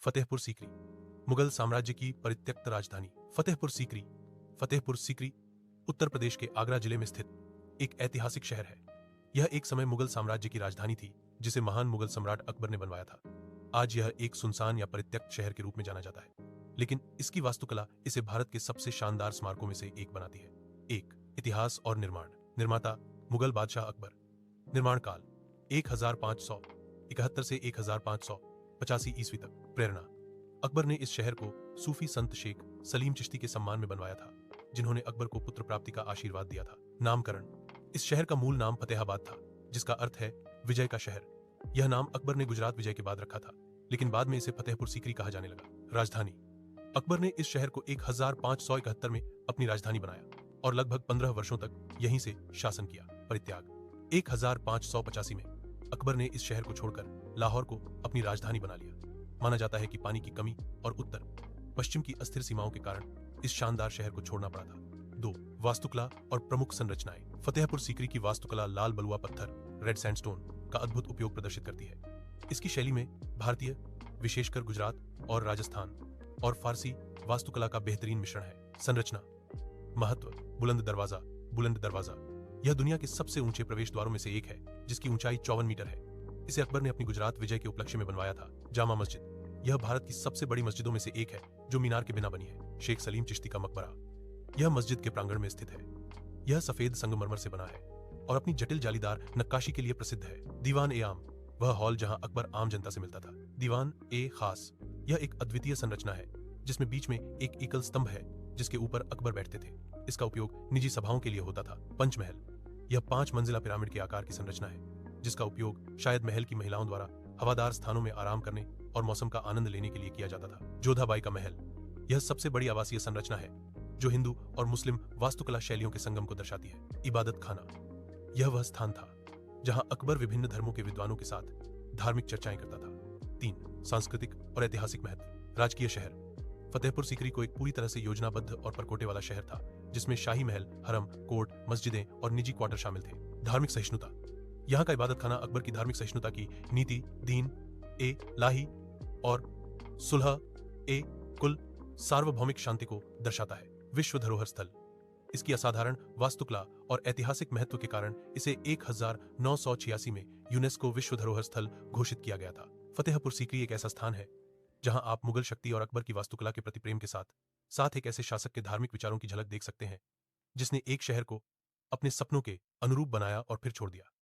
फतेहपुर सीकरी, मुगल साम्राज्य की परित्यक्त राजधानी। फतेहपुर सीकरी उत्तर प्रदेश के आगरा जिले में स्थित एक ऐतिहासिक शहर है। यह एक समय मुगल साम्राज्य की राजधानी थी, जिसे महान मुगल सम्राट अकबर ने बनवाया था। आज यह एक सुनसान या परित्यक्त शहर के रूप में जाना जाता है, लेकिन इसकी वास्तुकला इसे भारत के सबसे शानदार स्मारकों में से एक बनाती है। एक, इतिहास और निर्माण। निर्माता मुगल बादशाह अकबर। निर्माण काल 1571 से 1585 ईस्वी तक। प्रेरणा, अकबर ने इस शहर को सूफी संत शेख सलीम चिश्ती के सम्मान में बनवाया था, जिन्होंने अकबर को पुत्र प्राप्ति का आशीर्वाद दिया था। नामकरण, इस शहर का मूल नाम फतेहाबाद था, जिसका अर्थ है विजय का शहर। यह नाम अकबर ने गुजरात विजय के बाद रखा था, लेकिन बाद में इसे फतेहपुर सीकरी कहा जाने लगा। राजधानी, अकबर ने इस शहर को 1571 में अपनी राजधानी बनाया और लगभग 15 वर्षों तक यहीं से शासन किया। परित्याग, 1585 में अकबर ने इस शहर को छोड़कर लाहौर को अपनी राजधानी बना लिया। माना जाता है कि पानी की कमी और उत्तर पश्चिम की अस्थिर सीमाओं के कारण इस शानदार शहर को छोड़ना पड़ा था। 2, वास्तुकला और प्रमुख संरचनाएं। फतेहपुर सीकरी की वास्तुकला लाल बलुआ पत्थर रेड सैंडस्टोन का अद्भुत उपयोग प्रदर्शित करती है। इसकी शैली में भारतीय, विशेषकर गुजरात और राजस्थान और फारसी वास्तुकला का बेहतरीन मिश्रण है। संरचना, महत्व, बुलंद दरवाजा। यह दुनिया के सबसे ऊंचे प्रवेश द्वारों में से एक है, जिसकी ऊंचाई 54 मीटर है। इसे अकबर ने अपनी गुजरात विजय के उपलक्ष्य में बनवाया था। जामा मस्जिद, यह भारत की सबसे बड़ी मस्जिदों में से एक है, जो मीनार के बिना बनी है। शेख सलीम चिश्ती का मकबरा, यह मस्जिद के प्रांगण में स्थित है। यह सफेद संगमरमर से बना है और अपनी जटिल जालीदार नक्काशी के लिए प्रसिद्ध है। दीवान ए आम, वह हॉल जहां अकबर आम जनता से मिलता था। दीवान ए खास, यह एक अद्वितीय संरचना है, जिसमें बीच में एक एकल स्तंभ है, जिसके ऊपर अकबर बैठते थे। इसका उपयोग निजी सभाओं के लिए होता था। पंचमहल, यह 5 मंजिला पिरामिड के आकार की संरचना है, जिसका उपयोग शायद महल की महिलाओं द्वारा हवादार स्थानों में आराम करने और मौसम का आनंद लेने के लिए किया जाता था। जोधाबाई का महल, यह सबसे बड़ी आवासीय संरचना है, जो हिंदू और मुस्लिम वास्तुकला शैलियों के संगम को दर्शाती है। इबादत खाना, यह वह स्थान था जहां अकबर विभिन्न धर्मों के विद्वानों के साथ धार्मिक चर्चाएं करता था। 3, सांस्कृतिक और ऐतिहासिक महत्व। राजकीय शहर, फतेहपुर सीकरी को एक पूरी तरह से योजनाबद्ध और परकोटे वाला शहर था, जिसमें शाही महल, हरम, कोर्ट, मस्जिदें और निजी क्वार्टर शामिल थे। धार्मिक सहिष्णुता, यहाँ का इबादत खाना अकबर की धार्मिक सहिष्णुता की नीति, दीन ए लाही और सुलह ए कुल सार्वभौमिक शांति को दर्शाता है। विश्व धरोहर स्थल, इसकी असाधारण वास्तुकला और ऐतिहासिक महत्व के कारण इसे 1986 में यूनेस्को विश्व धरोहर स्थल घोषित किया गया था। फतेहपुर सीकरी एक ऐसा स्थान है जहां आप मुगल शक्ति और अकबर की वास्तुकला के प्रति प्रेम के साथ एक ऐसे शासक के धार्मिक विचारों की झलक देख सकते हैं, जिसने एक शहर को अपने सपनों के अनुरूप बनाया और फिर छोड़ दिया।